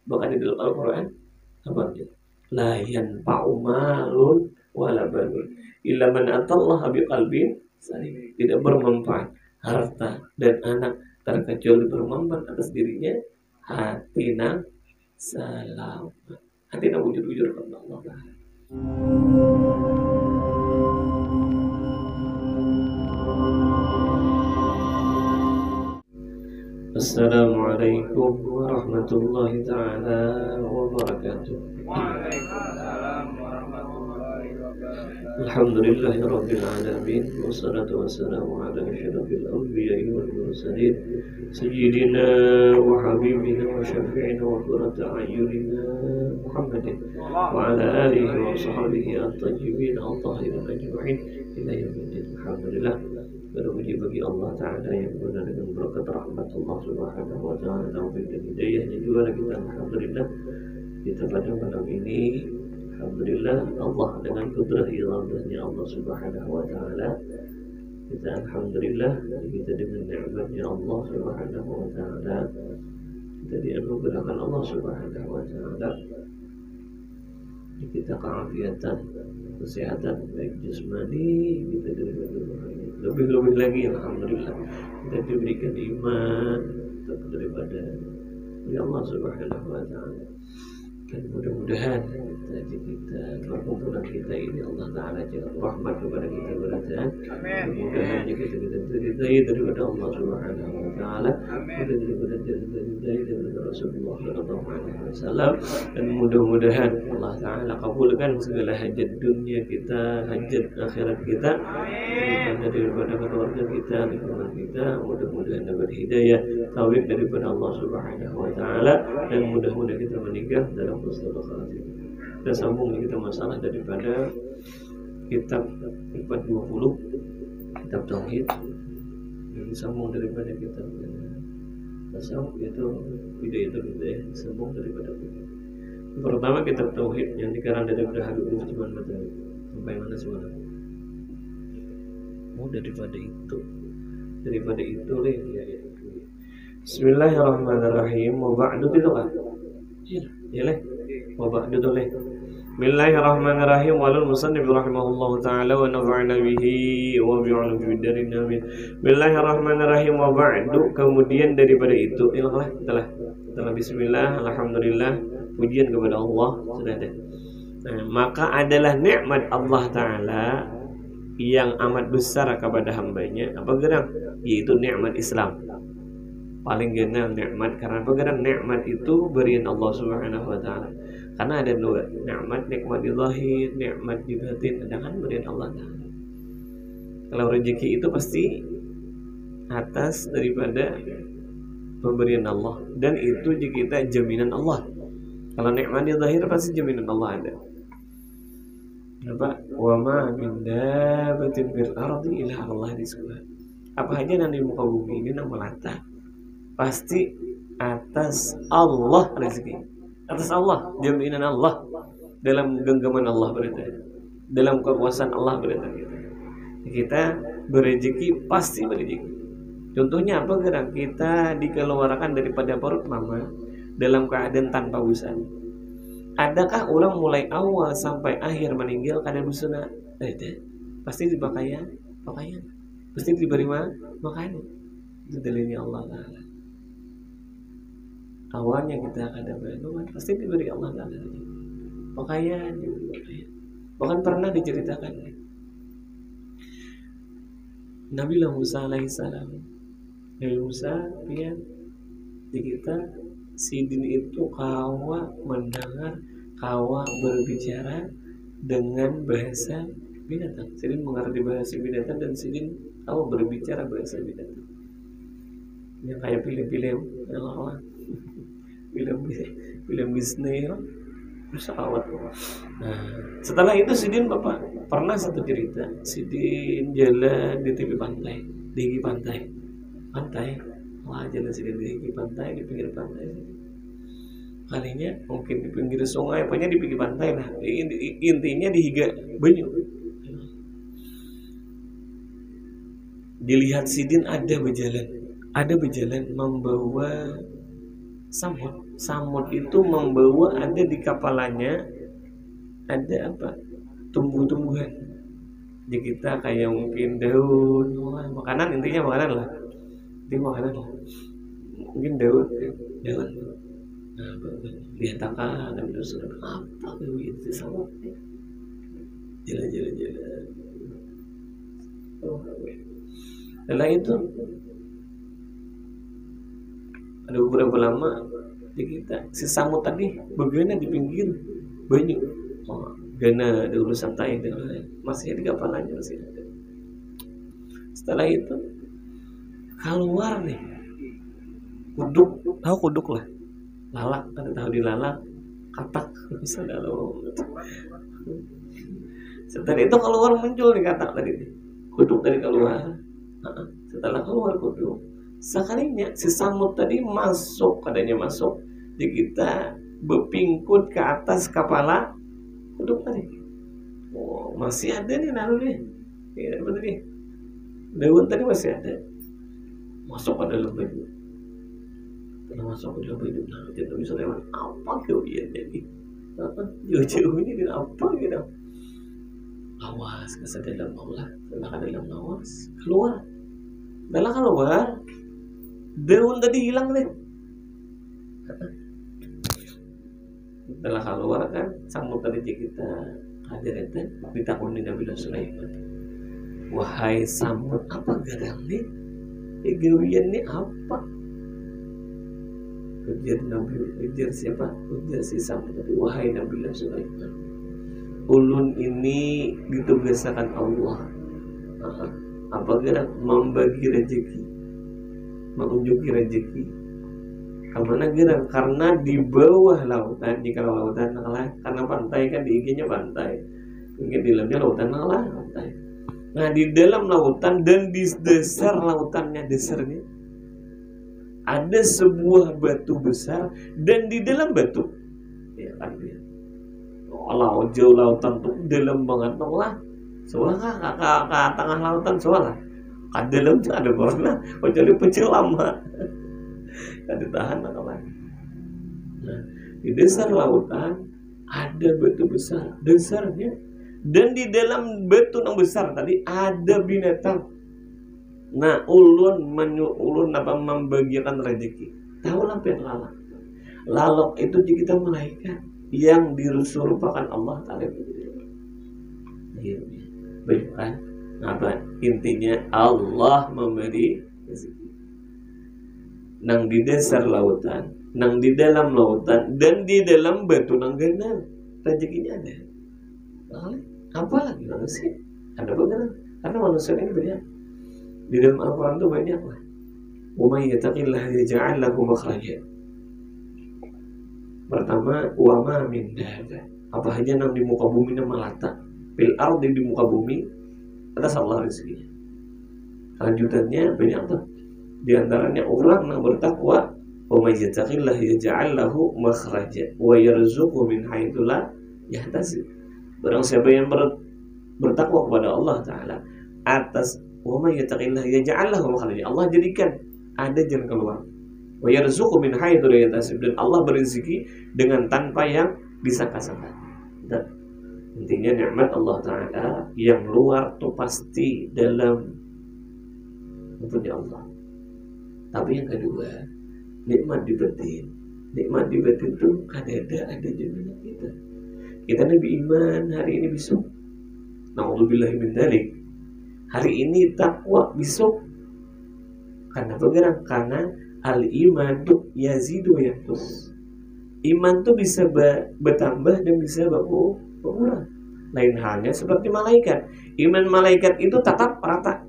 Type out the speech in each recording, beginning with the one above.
Bahkan di dalam Al-Quran apa dia? La yanfa'u malun wala banun illa man atallaha biqalbin salim. Tidak bermanfaat harta dan anak terkecuali bermanfaat atas dirinya hati nang selamat. Hati nang bujur-bujur kepada Allah Ta'ala. Assalamualaikum warahmatullahi ta'ala wabarakatuh. Alhamdulillahi rabbil alamin. Wassalatu wassalamu ala asyrafil anbiya'i wal mursalin sayyidina wa habibina wa syafi'ina wa qurrati a'yunina Muhammadin wa ala alihi wa sahbihi at-tayyibin at-tahirin ajma'in ila yaumiddin. Alhamdulillah, berpuji bagi Allah Ta'ala yang benar dengan berkat rahmat Allah Subhanahu wa Ta'ala, taufik dan hidayahnya juga kita alhamdulillah kita pada malam ini. Alhamdulillah Allah dengan kudrah iradahnya Allah Subhanahu wa Ta'ala kita alhamdulillah kita dengan nikmatnya Allah Subhanahu wa Ta'ala kita dianugerahkan Allah Subhanahu wa Ta'ala kita keafiatan, kesehatan baik jasmani, kita lebih lagi alhamdulillah kita diberikan iman daripada oleh Allah Subhanahu wa Ta'ala. Dan mudah-mudahan kita perkumpulan kita ini Allah Ta'ala jaga rahmat kepada kita berada. Mudah-mudahan kita diridai daripada Allah Subhanahu wa Ta'ala, kita diridai daripada Rasulullah sallallahu alaihi wasallam, dan mudah-mudahan Allah Ta'ala kabulkan segala hajat dunia kita, hajat akhirat kita, daripada keluarga kita, lingkungan kita. Mudah-mudahan dapat hidayah taufik daripada Allah Subhanahu wa Ta'ala, dan mudah-mudahan kita menikah dalam husnul khatimah. Kita sambung kita masalah daripada kitab 420 kitab tauhid, yang disambung daripada kitab tasawuf yaitu Bidayatul Hidayah, disambung daripada pertama kitab tauhid yang dikarang daripada Habib Utsman Matali. Sampai mana semua? Daripada itu leh ya. Bismillahirrahmanirrahim. Wa ba'du itu kan? Ya leh. Wa ba'du itu leh. Bismillahirrahmanirrahim. Walul musannif rahimahullahu ta'ala wa nafa'ana bihi wa bi'ulum bidarin amin. Bismillahirrahmanirrahim. Wa ba'du, kemudian daripada itu telah bismillah, alhamdulillah, pujian kepada Allah sudah ada. Nah, maka adalah nikmat Allah Ta'ala yang amat besar kepada hambanya apa gerang, yaitu nikmat Islam. Paling genal nikmat, karena apa gerang? Nikmat itu berian Allah Subhanahu wa Ta'ala. Karena ada dua nikmat di zahir, nikmat di batin, ada kan berian Allah Ta'ala. Kalau rezeki itu pasti atas daripada pemberian Allah, dan itu jika kita jaminan Allah. Kalau nikmat di zahir pasti jaminan Allah ada. Apa? Wa ma min dabbatin fil ardi illa 'Allah rizquha. Apa aja yang di muka bumi ini yang melata, pasti atas Allah rezeki. Atas Allah, jaminan Allah, dalam genggaman Allah berada, dalam kekuasaan Allah berada. Kita berezeki pasti berezeki. Contohnya apa? Gerak kita dikeluarkan daripada perut mama dalam keadaan tanpa busana. Adakah orang mulai awal sampai akhir meninggal keadaan busana? Tidak. Pasti dipakaian, pasti diberi makan. Itu dalilnya Allah Ta'ala. Awalnya kita akan dapat pasti diberi Allah Ta'ala. Pakaian. Bahkan pernah diceritakan Nabi Musa alaihissalam. Nabi Musa dia di kita Sidin itu kawa mendengar, kawa berbicara dengan bahasa binatang. Sidin mengerti bahasa binatang, dan Sidin kawa berbicara bahasa binatang. Yang kayak film-film film Disney, pesawat. Nah, setelah itu Sidin bapak pernah satu cerita. Sidin jalan di tepi pantai, di pantai. Wah, jalan Sidin di pantai, di pinggir pantai. Kalinya mungkin di pinggir sungai, apanya di pinggir pantai lah. Intinya di higa banyu. Dilihat Sidin ada berjalan membawa samut. Samud itu membawa ada di kepalanya ada apa? Tumbuh-tumbuhan. Jadi kita kayak mungkin daun, makanan, intinya makanan lah. Intinya makanan lah. Mungkin daun. Nah, diatakan dan terus apa itu sama jalan. Setelah itu ada beberapa lama di kita si Samud tadi bagaimana di pinggir banyu, gana ada urusan tai dan masih ada kepalanya masih ada. Setelah itu keluar nih kuduk, tahu kuduk lah, lalak, ada tahu di lalak, katak misalnya lo. Setelah itu keluar muncul nih katak tadi, kuduk dari keluar. Setelah keluar kuduk, sekalinya si Samud tadi masuk, adanya masuk di kita berpingkut ke atas kepala kuduk tadi. Oh, masih ada nih nalurnya. Ya betul nih. Daun tadi masih ada. Masuk ke dalam baju. Setelah masuk ke dalam baju, nah kita bisa lewat apa kemudian jadi? Jauh-jauh ini apa gitu? Awas ke dalam Allah, setelah ke dalam awas keluar. Setelah keluar, daun tadi hilang deh. Setelah keluar kan, Samud tadi kita hadir itu ditakuti Nabi Sulaiman. Wahai Samud, apa gadang nih? Gawian nih apa? Ujar siapa? Ujar si Samud tadi. Wahai Nabi Sulaiman, ulun ini ditugaskan Allah. Apa gerak membagi rezeki, mengunjungi rezeki. Kemana gerak? Karena di bawah lautan, jika lautan kalah, karena pantai kan di IG-nya pantai, mungkin di dalamnya lautan kalah pantai. Nah di dalam lautan dan di dasar lautannya, dasarnya ada sebuah batu besar dan di dalam batu, ya kan dia. Kalau jauh lautan tuh dalam banget lah. Soalnya ke tengah lautan soalnya kan dalam tuh ada warna kecuali pencelam kan ditahan kawan. Nah di dasar lautan ada batu besar dasarnya dan di dalam batu yang besar tadi ada binatang. Nah ulun membagikan rezeki. Tahu lah apa yang lalak? Lalok itu kita malaikat yang dirupakan Allah Ta'ala. Baik kan? Apa intinya? Allah memberi rezeki. Nang di dasar lautan, nang di dalam lautan, dan di dalam batu nang gana rezekinya ada. Apa lagi manusia? Ada bagaimana? Karena manusia ini banyak. Di dalam Al-Quran itu banyak lah. Wa may yattaqillaha yaj'al lahu makhraja. Pertama, wa ma min dabbah. Apa aja nang di muka bumi nama melata. Fil ardi di muka bumi atas Allah rezekinya. Lanjutannya banyak tuh. Di antaranya orang yang bertakwa, wa may yattaqillaha yaj'al lahu makhraja wa yarzuqhu min haitsu la yahtasib. Barang siapa yang bertakwa kepada Allah Ta'ala atas wa may yattaqillaha yaj'al lahu makhraja, Allah jadikan ada jalan keluar. Wa yarzuqhu min haitsu la yahtasib, dan Allah berizki dengan tanpa yang disangka-sangka. Dan intinya nikmat Allah Ta'ala yang luar tuh pasti dalam punya Allah. Tapi yang kedua, nikmat di batin. Nikmat di batin tuh ada juga kita. Kita nabi iman hari ini besok. Na'udzubillahi min dzalik. Hari ini takwa besok. Karena bagaimana? Karena al-iman tuh yazidu yanqus. Iman tuh bisa bertambah dan bisa berkurang. Lain halnya seperti malaikat. Iman malaikat itu tetap rata.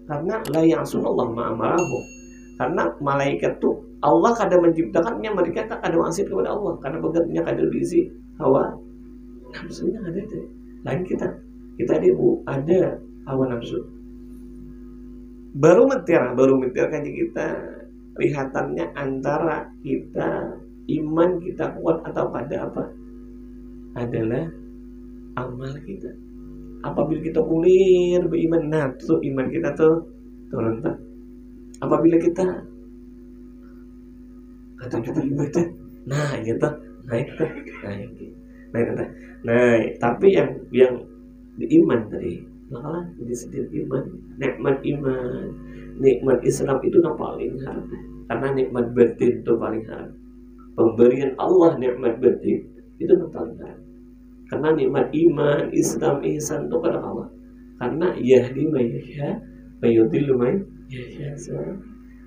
Karena la ya'sunallah ma'amarahu. Karena malaikat tuh Allah kadang menciptakannya, mereka kadang maksiat kepada Allah karena begatnya kadang diisi hawa nafsunya ada itu. Lain kita ada hawa nafsu. Baru mentir kan kita lihatannya antara kita iman kita kuat atau pada apa? Adalah amal kita. Apabila kita kulir beriman, nah tuh iman kita tuh turun tak. Apabila kita kata kita ibadah, Nah gitu, naik tuh, naik, naik, naik. Tapi yang di iman tadi, malah jadi sedikit iman, nikmat Islam itu yang paling haram. Karena nikmat batin itu paling haram. Pemberian Allah nikmat batin itu yang paling haram. Karena nikmat iman, Islam, ihsan itu pada Allah. Karena yahdi may yasha, fayudillu may yasha.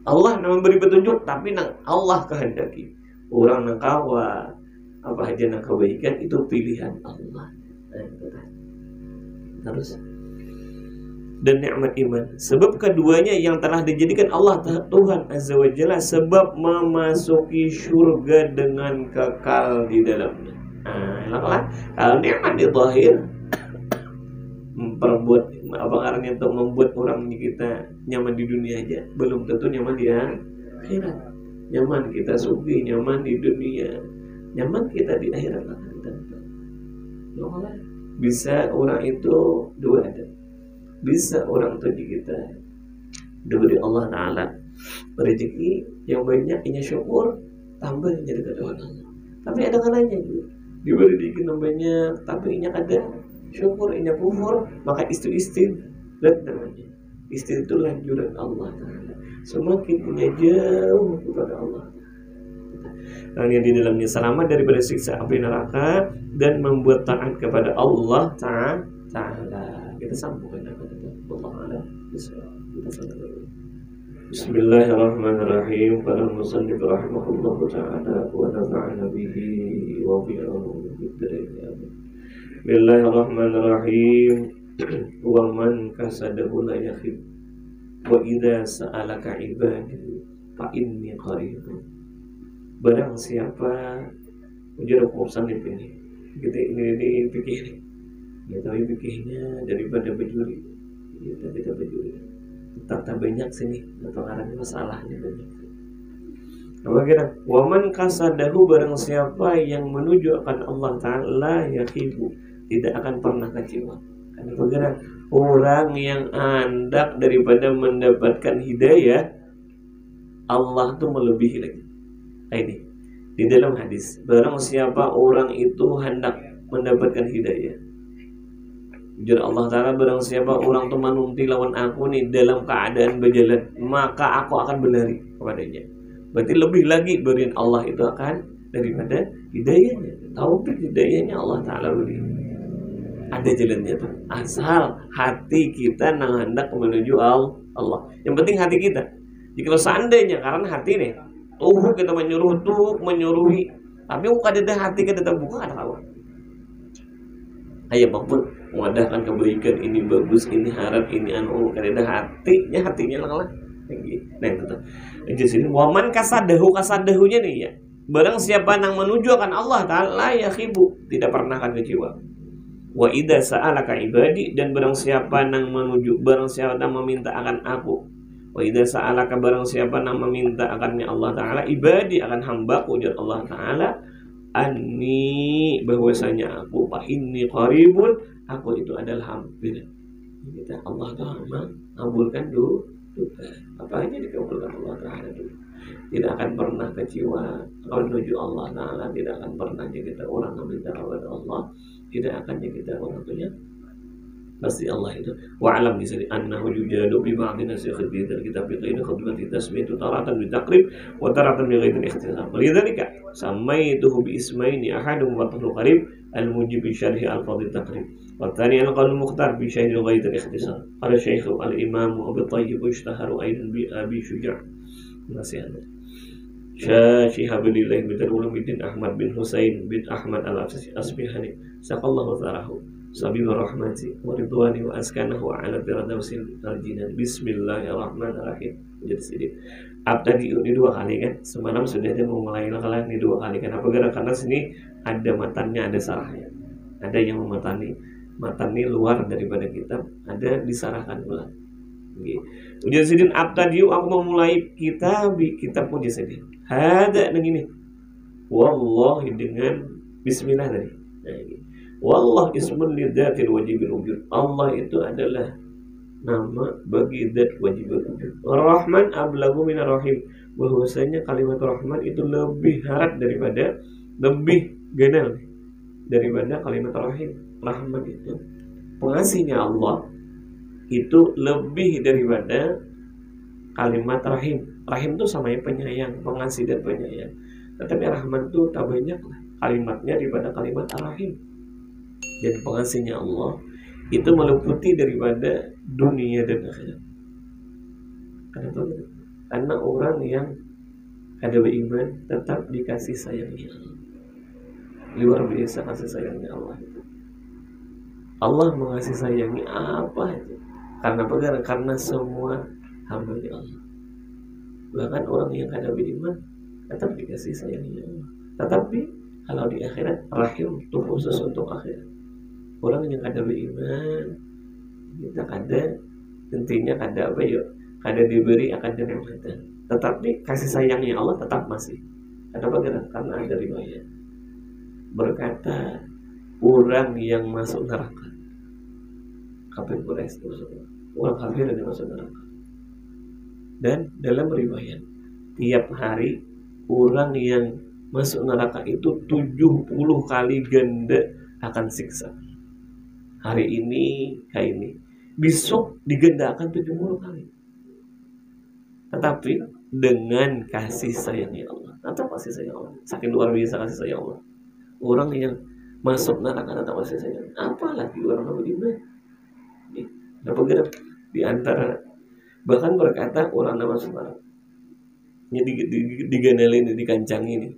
Allah memberi petunjuk, tapi Allah kehendaki. Orang nang kawa apa aja nang kebaikan itu pilihan Allah. Terus dan nikmat iman. Sebab keduanya yang telah dijadikan Allah Tuhan Azza wa Jalla sebab memasuki surga dengan kekal di dalamnya. Nah, kalau nikmat di zahir memperbuat apa artinya untuk membuat orang kita nyaman di dunia aja, belum tentu nyaman di akhirat. Nyaman kita sugi, nyaman di dunia, nyaman kita di akhirat. Bisa orang itu dua ada. Bisa orang itu kita diberi Allah Ta'ala rezeki yang banyak, ini syukur, tambah jadi kedua Allah. Tapi ada kalanya juga diberi rezeki yang banyak, tapi ini ada syukur, ini kufur, maka istri namanya. Istri itu lanjuran Allah Ta'ala. Semakin punya jauh kepada Allah. Dan yang di dalamnya selamat daripada siksa api neraka dan membuat taat kepada Allah Ta'ala. Kita sambungkan apa itu? Allah Bismillahirrahmanirrahim. Para musannif rahimahullah ta'ala wa nafa'ana bihi wa bi'ahu Bismillahirrahmanirrahim. Wa man kasadahu la yakhib wa idza sa'alaka ibadi fa inni qarib. Barang siapa ujar urusan ini fikih ya, tapi fikihnya daripada bejuri kita bejuri tata banyak sini pengarangnya masalahnya banyak. Apa kira waman kasadahu barang siapa yang menuju akan Allah Ta'ala yakhibu tidak akan pernah kecewa. Kan kira orang yang hendak daripada mendapatkan hidayah Allah tuh melebihi lagi. Ini di dalam hadis, barang siapa orang itu hendak mendapatkan hidayah, jujur Allah Ta'ala, barang siapa orang itu menunti lawan aku nih dalam keadaan berjalan, maka aku akan berlari kepadanya. Berarti lebih lagi berian Allah itu akan daripada hidayahnya. Taufik hidayahnya Allah Ta'ala beri. Ada jalannya tuh, asal hati kita hendak menuju Allah. Yang penting hati kita. Jika seandainya karena hati nih kita menyuruhi, tapi kada hati kita terbuka ada kawan. Ayo apapun mengadakan kebaikan ini bagus, ini harap, ini kada hatinya lah. Nah itu tuh. Di sini waman kasadahunya nih ya. Barang siapa yang menuju akan Allah Ta'ala yakhibu tidak pernah akan kecewa. Wa idza sa'alaka ibadi dan barang siapa yang meminta akan aku. Wa idza sa'alaka barang siapa yang meminta akannya Allah Ta'ala ibadi akan hambaku ujar Allah Ta'ala anni bahwasanya aku fa inni qaribun aku itu adalah hampir. Kita Allah Ta'ala mengabulkan doa apa aja dikabulkan Allah Ta'ala dulu. Tidak akan pernah kecewa kalau menuju Allah Ta'ala, tidak akan pernah kita orang meminta kepada Allah, tidak akan kita orang punya pasti Allah itu wa'alam disini annahu yujadu bi ba'di nasikh di kitab ini khutbati tasmiyatu taratan bi taqrib wa taratan bi ghairi ikhtisar. Lidzalika samaituhu bi ismaini ahadum wa tahlu qarib al mujib bi syarhi al fadil taqrib wa thani al qawl mukhtar bi syarhi ghairi ikhtisar. Qala syekh al imam Abu Thayyib ishtaharu aidan bi Abi Syuja' nasihat Syekh Abdullah bin Ulumuddin Ahmad bin Husain bin Ahmad al-Asbihani saqallahu tsarahu Sabil rahmati wa ridwani wa askanahu ala firdausil aljinan. Bismillahirrahmanirrahim. Jadi sedikit tadi ini dua kali kan, semalam sudah ada memulai kalian ini dua kali. Kenapa? Karena sini ada matannya, ada sarahnya, ada yang mematani matani luar daripada kitab, ada disarahkan ulang. Ujian sidin tadi aku memulai kitab puji sedih. Ada begini. Wallahi dengan bismillah tadi. Wallah ismun lidzatil wajibil wujud. Allah itu adalah nama bagi zat wajib wujud. Ar-Rahman ablagu minar rahim, bahwasanya kalimat Rahman itu lebih harat daripada, lebih genel daripada kalimat Rahim. Rahman itu pengasihnya Allah itu lebih daripada kalimat Rahim. Rahim itu samanya penyayang, pengasih dan penyayang. Tetapi Rahman itu tak banyak lah kalimatnya daripada kalimat Ar-Rahim. Jadi pengasihnya Allah itu meliputi daripada dunia dan akhirat. Kenapa? Karena orang yang ada beriman tetap dikasih sayangnya Allah. Luar biasa kasih sayangnya Allah itu. Allah mengasih sayangi apa itu? Karena apa? Karena semua hamba-Nya Allah. Bahkan orang yang ada beriman tetap dikasih sayangnya Allah. Tetapi kalau di akhirat, rahim itu khusus untuk akhirat. Orang yang kada beriman, kita kada, intinya kada apa yuk, kada diberi akan kenikmatan. Tetapi kasih sayangnya Allah tetap masih. Kenapa? Karena ada riwayat berkata orang yang masuk neraka, kafir Quraisy itu orang kafir yang masuk neraka. Dan dalam riwayat tiap hari orang yang masuk neraka itu 70 kali ganda akan siksa. Hari ini kayak ini, besok digendakan 70 kali. Tetapi dengan kasih sayangnya Allah. Atau kasih sayang Allah. Saking luar biasa kasih sayang Allah. Orang yang masuk neraka atau kasih sayang. Apalagi orang yang beriman. Dapat gerak di antara, bahkan berkata orang yang masuk neraka. Ini digandelin, dikancang ini.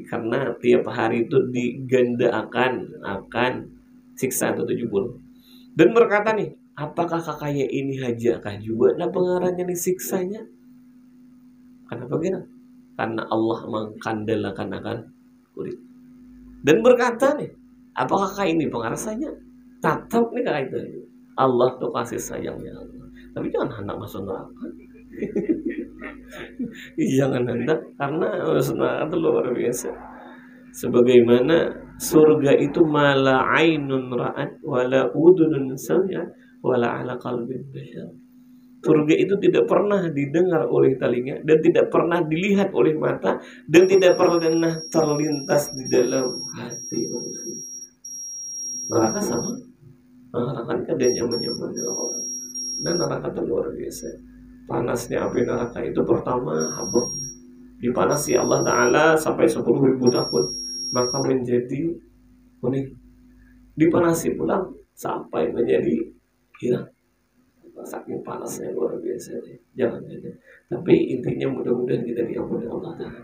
Karena tiap hari itu diganda akan siksa atau 70. Dan berkata nih, apakah kakaknya ini hajakah juga nah pengarannya nih siksanya? Kenapa gitu? Karena Allah mengkandalkan akan kulit. Dan berkata nih, apakah kakak ini pengarasanya? Tetap nih kakak itu. Allah tuh kasih sayangnya Allah. Tapi jangan hendak masuk neraka. Jangan hendak, karena masuk neraka itu luar biasa. Sebagaimana surga itu mala ainun ra'at wala udunun sami'at wala ala qalbin bashar. Surga itu tidak pernah didengar oleh telinga dan tidak pernah dilihat oleh mata dan tidak pernah terlintas di dalam hati manusia. Neraka sama, neraka kan nyaman-nyaman dalam orang. Dan neraka itu luar biasa. Panasnya api neraka itu pertama habaq, dipanasi Allah Ta'ala sampai 10.000 tahun, maka menjadi kuning. Dipanasi pulang sampai menjadi hilang. Saking panasnya luar biasa. Jangan. Tapi intinya mudah-mudahan kita diampuni Allah Ta'ala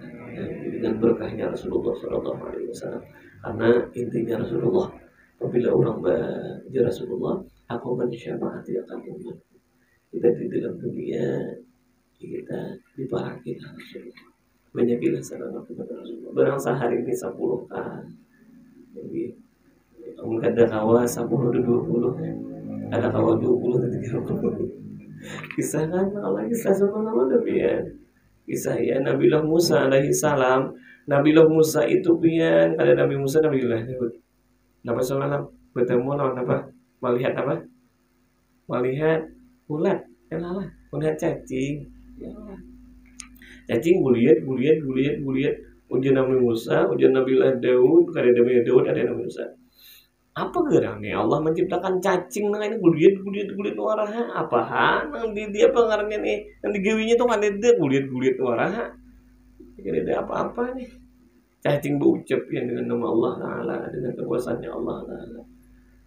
dengan berkahnya Rasulullah SAW. Karena intinya Rasulullah, apabila orang baca Rasulullah, aku mensyafaati akan umat. Kita di dalam dunia, kita diparaki Rasulullah. Banyakilah salam kepada Rasulullah. Barang sehari ini 10 kali. Jadi, ada kawa 10-20, ada kawa 20-30. Kisah kan Allah, kisah subhanallah demikian. Kisah ya Nabiullah Musa alaihi salam. Nabiullah Musa itu pian, ada Nabi Musa Nabiullah Daud. Nabi sallallahu bertemu lawan apa? Melihat apa? Melihat ulat, lah, melihat cacing. Cacing buliat. Ujian Nabi Musa, ujian Nabiullah Daud, ada Nabi Daud, ada Nabi Musa. Apa gerannya Allah menciptakan cacing nah ini buliat waraha apa nang dia pengarangnya nih yang digawinya tuh kan ada buliat waraha. Jadi ada apa-apa nih. Cacing berucap yang dengan nama Allah Ta'ala, dengan kekuasaannya Allah Ta'ala.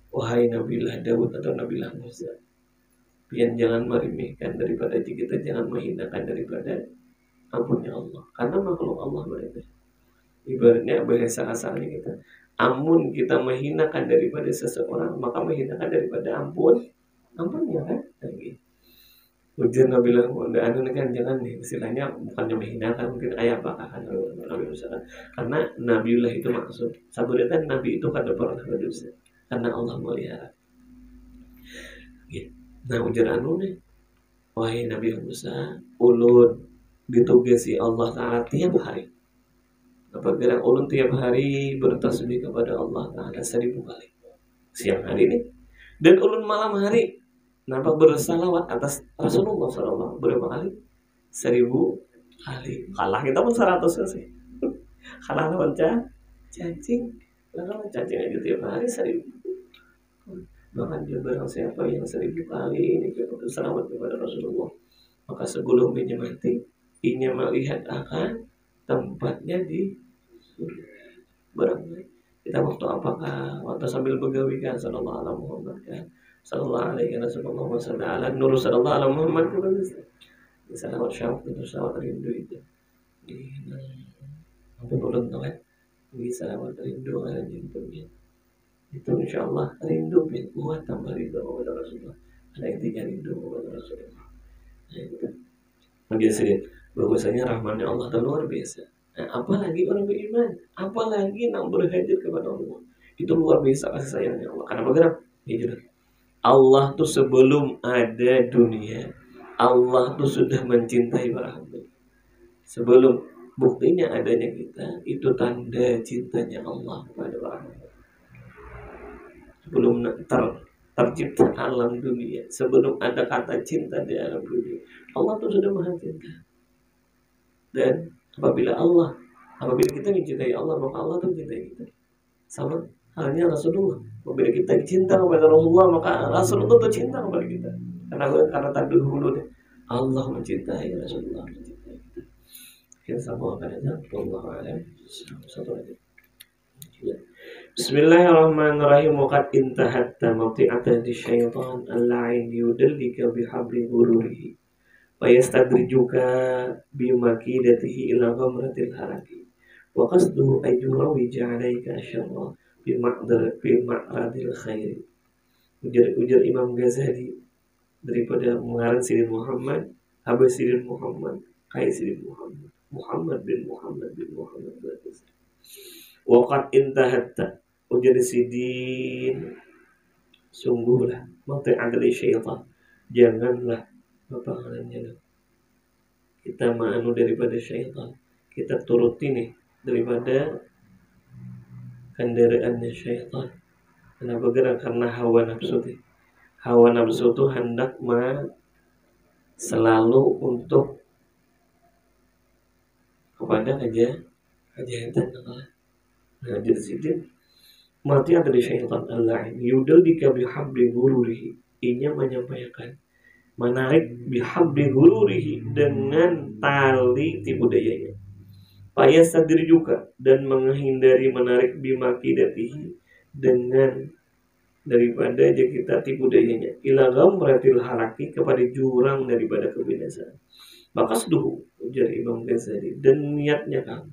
Wahai Nabiullah Daud atau Nabiullah Musa, pian jangan meremehkan daripada kita, jangan menghinakan daripada ampunnya Allah. Karena makhluk Allah mereka. Ibaratnya bahasa asalnya kita, amun kita menghinakan daripada seseorang, maka menghinakan daripada ampunnya kan? Lagi. Ujian Nabiullah anu kan jangan nih, istilahnya bukannya menghinakan, mungkin ayah apa kan Nabi Musa. Karena Nabiullah itu maksud saburitan Nabi itu kada pernah berdosa. Karena Allah melihara. Nah ujian anu nih, wahai Nabi Musa, ulun ditugasi Allah Ta'ala tiap hari. Apabila ulun tiap hari bertasbih kepada Allah Ta'ala 1000 kali siang hari ini, dan ulun malam hari Napa bersalawat atas Rasulullah SAW berapa kali? 1000 kali. Kalah kita pun 100 sih. Kalah lawan cacing. Lawan cacing aja tiap hari 1000. Bahkan dia barang siapa yang 1000 kali ini bersalawat kepada Rasulullah, maka sebelum ia mati, ia melihat akan tempatnya di surga. Barangkali kita waktu apakah waktu sambil begawi kan sallallahu alaihi Muhammad kan sallallahu alaihi wasallam nur sallallahu alaihi Muhammad kan salawat syauq itu salawat rindu itu apa ulun tuh kan di salawat rindu kan itu insyaallah rindu bin kuat tambah rindu kepada Rasulullah. Ada intinya rindu kepada Rasulullah. Nah, itu menjadi sedikit bahwasanya rahmatnya Allah itu luar biasa. Nah, apalagi orang beriman, apalagi yang berhajat kepada Allah, itu luar biasa kasih sayangnya Allah. Karena bagaimana? Ya, Allah tuh sebelum ada dunia, Allah tuh sudah mencintai para hamba. Sebelum buktinya adanya kita, itu tanda cintanya Allah kepada para hamba. Sebelum tercipta alam dunia, sebelum ada kata cinta di alam dunia, Allah tuh sudah maha cinta. Dan apabila kita mencintai Allah, maka Allah tuh mencintai kita. Sama halnya Rasulullah. Apabila kita cinta kepada Rasulullah, maka Rasulullah tuh cinta kepada kita. Karena tadi dulu Allah mencintai Rasulullah, mencintai kita. Kita sama akan ada Allah alam. Satu lagi. Bismillahirrahmanirrahim. Waqad intahat tamati'atan syaitan al-la'in yudallika bihabli ghururihi wa yastadrijuka bimakidatihi ila ghamratil haraki wa qasduhu ayyurawi ja'alaika syarra bima'radil khairi. Ujar Imam Ghazali daripada mengarang Sidin Muhammad, Abah Sidin Muhammad, Kai Sidin Muhammad, Muhammad bin Muhammad bin Muhammad berkata, waqad intahatta, ujar Sidin, sungguhlah mati'adli syaitan, janganlah apa halnya kita ma'anu daripada syaitan, kita turuti nih daripada kendaraannya syaitan. Kenapa? Karena hawa nafsu itu hendak selalu untuk kepada kejahatan. Nah, jadi Sidin mati ada di syaitan al-la'in yudallika bihabli ghururihi, inya menyampaikan menarik bihabli ghururihi dengan tali tipu dayanya, payah sadir juga dan menghindari menarik bimakidatihi dengan daripada kita tipu dayanya ila ghamratil halaki kepada jurang daripada kebinasaan. Maka seduh ujar Imam Ghazali, dan niatnya kamu,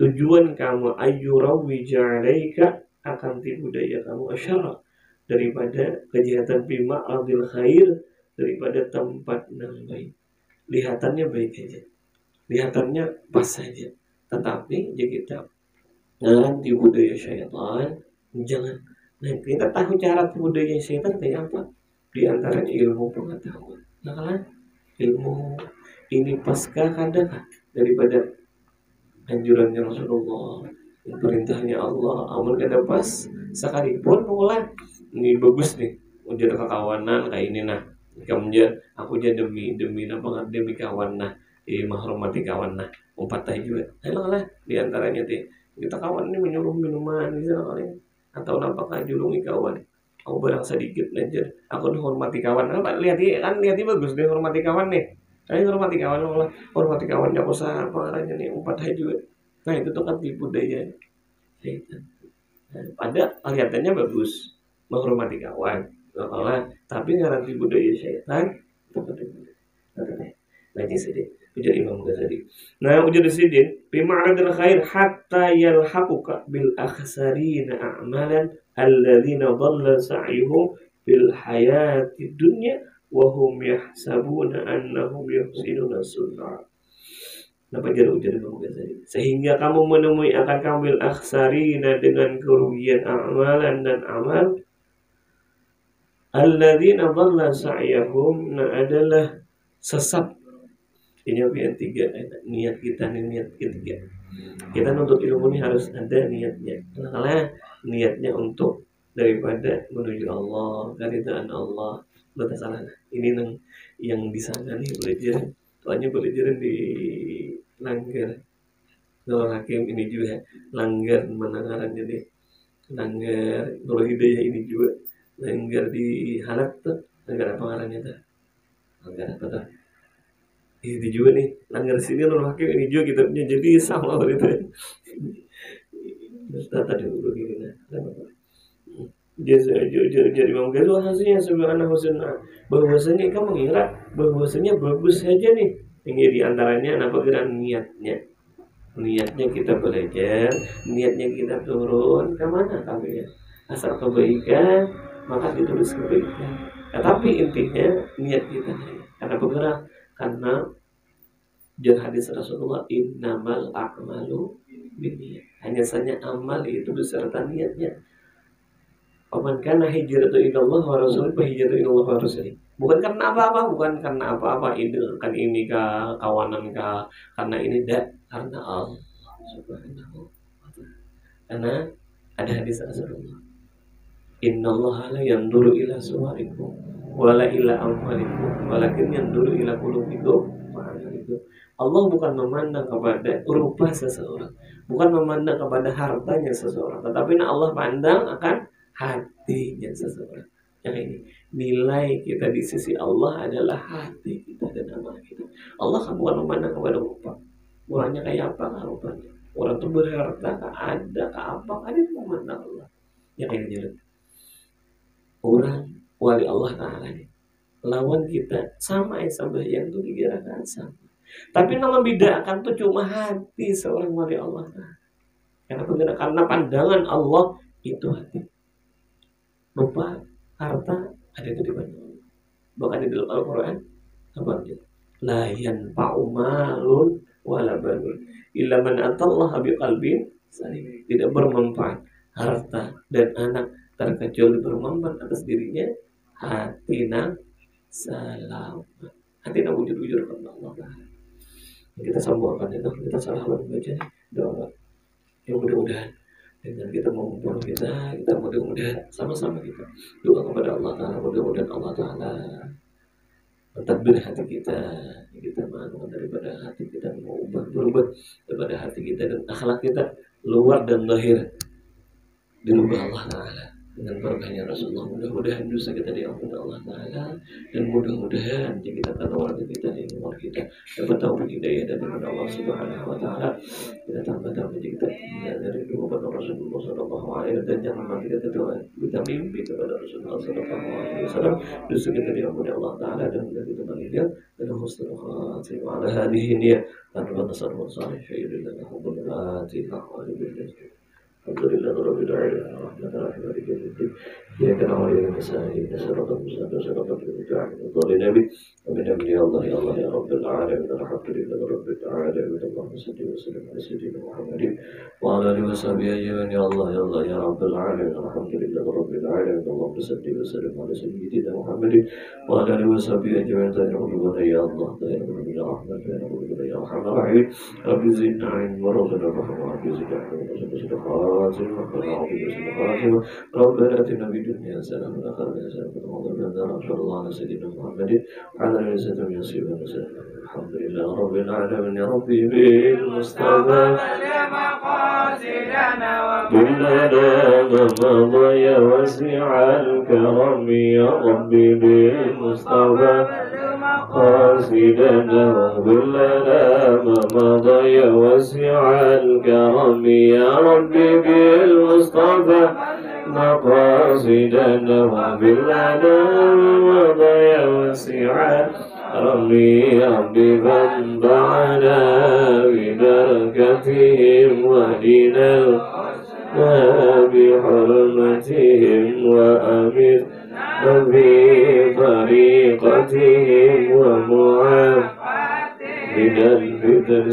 tujuan kamu ayyurawi ja'alaika akan tipu daya kamu asyara daripada kejahatan bima adil khair, daripada tempat yang baik. Lihatannya baik aja, lihatannya pas saja, tetapi jika kita jangan tipu daya syaitan, jangan. Nah, kita tahu cara tipu daya syaitan kayak apa? Di antaranya ilmu pengetahuan. Nah, kan ilmu ini pasca kadang daripada anjurannya Rasulullah, perintahnya Allah, amal kada pas sekalipun mulai ini bagus nih, ujar kekawanan kayak ini nah, kemudian aku jadi demi apa demi kawan nah, menghormati kawan nah, umpatah juga, lah di antaranya kita kawan ini menyuruh minuman misalnya, atau nampaknya julungi kawan, aku barang sedikit aja, aku hormati kawan, lihat bagus deh hormati kawan nih. Saya hormati kawannya usaha apa arahnya nih umpatah juga. Nah itu tuh kan tipu daya syaitan. Pada kelihatannya bagus menghormati kawan, tapi ngaran tipu daya syaitan itu katanya. Nanti sedih ujar Imam Ghazali. Nah ujar Sidin bima'radil khair hatta yalhaquka bil akhsarina a'malan alladzina dhalla sa'yuhum bil hayati dunya wa hum yahsabuna annahum yuhsinuna sun'a. Kenapa ujar Imam Ghazali? Sehingga kamu menemui akan kambil akhsarina dengan kerugian amalan dan amal alladzina dhalla sa'yahum, adalah sesat. Ini yang tiga, niat kita nih, niat ketiga. Kita nuntut ilmu ini harus ada niatnya. Karena niatnya untuk daripada menuju Allah, keridhaan Allah, Betul salah. Ini nang yang di sana nih belajar. Soalnya belajar di Langgar. Nurul Hakim ini juga Langgar menangaran jadi Langgar Nurul Hidayah ini juga Langgar di Halak tuh Langgar apa ngarannya tuh? Langgar apa tuh? Ini juga nih Langgar sini Nurul Hakim ini juga kitabnya jadi sama gitu. Tadi dulu gini nah. Jadi Imam Ghazali hasilnya sebenarnya husna bahwasanya kamu mengira bahwasanya bagus saja nih ini diantaranya apa geran niatnya kita belajar niatnya kita turun kemana tapi ya asal kebaikan maka ditulis kebaikan tapi intinya niat kita karena bergerak karena jangan hadis Rasulullah innamal a'malu binniyat hanya saja amal itu beserta niatnya. Paman kana hijratu ilallah wa rasulih fa hijratu ilallah wa rasulih. Bukan karena apa-apa, ini kan ini kah kawanan kah karena ini karena Allah Subhanahu wa ta'ala. Karena ada hadis Rasulullah. Innallaha la yanzuru ila suwarikum wala ila amwalikum walakin yanzuru ila qulubikum wa a'malikum. Allah bukan memandang kepada rupa seseorang, bukan memandang kepada hartanya seseorang, tetapi Allah pandang akan hatinya seseorang. Yang ini nilai kita di sisi Allah adalah hati kita dan amal kita. Allah kan bukan memandang kepada rupa. Orangnya kayak apa rupanya. Orang itu berharta ada apa kan itu memandang Allah. Yang ini jelas. Orang wali Allah Ta'ala ini lawan kita sama yang itu dikirakan sama. Tapi yang membedakan tuh cuma hati seorang wali Allah Ta'ala. Karena pandangan Allah itu hati. Rupa, harta ada itu di mana? Bahkan di dalam Al-Quran apa itu? La yanfa'u malun wala banun illa man atallaha biqalbin salim. Tidak bermanfaat harta dan anak terkecuali bermanfaat atas dirinya hati nang salam. Hati nang wujud-wujud kepada Allah Ta'ala. Kita sambungkan itu, kita salah membaca doa. Yang mudah-mudahan dengan kita mengumpul kita mudah-mudahan sama-sama kita doa kepada Allah Ta'ala, mudah-mudahan Allah Ta'ala mentadbir hati kita mau daripada hati kita mau berubah daripada hati kita dan akhlak kita luar dan lahir dirubah Allah Ta'ala dengan berkahnya Rasulullah. Mudah-mudahan dosa kita diampuni Allah Ta'ala dan mudah-mudahan kita kata kita di umur kita dapat taufik hidayah dari Allah Subhanahu wa Ta'ala. Kita tambah-tambah kita dari dua kepada Rasulullah Sallallahu Alaihi Wasallam dan jangan nanti kita mimpi kepada Rasulullah Sallallahu Alaihi Wasallam. Dosa kita diampuni Allah Ta'ala dan kita meninggal dan husnul khatimah ala hadhihi niyah dan nasallu salih sayyidina Muhammad al-Fatihah wa alihi. Alhamdulillah rabbil alamin arrahmanir rahim maliki yaumiddin iyyaka na'budu wa iyyaka nasta'in ihdinas siratal mustaqim siratal ladzina an'amta 'alaihim ghairil maghdubi 'alaihim waladdallin. Ya rabbil alamin alhamdulillah rabbil alamin Allahumma shalli wa sallim ala sayyidina Muhammadin wa ala alihi wa sahbihi ajma'in. Ya Allah ya rabbil alamin alhamdulillah rabbil alamin Allahumma shalli wa sallim ala sayyidina Muhammadin wa ala alihi wa sahbihi ajma'in. Ya Allah ya rahman ya arhamar rahim rabbi zidna 'ilman warzuqna rahmatan rabbi zidna 'ilman ربنا آتنا في الدنيا حسنة وفي الآخرة حسنة وقنا عذاب النار. صلى الله على سيدنا محمد وعلى آله وصحبه وسلم. الحمد لله رب العالمين يا ربي بالمصطفى بالندى مضى واسع الكرم يا ربي بالمصطفى قاصدنا وبلنا ما مضى واسع الكرم يا ربي بالمصطفى مقاصدنا وبلنا مضى واسع ربي ربي فانفعنا ببركتهم ودينا بحرمتهم وأمر في طريقتهم ومعافاتهم من الفتن.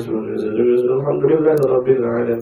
الحمد لله رب العالمين.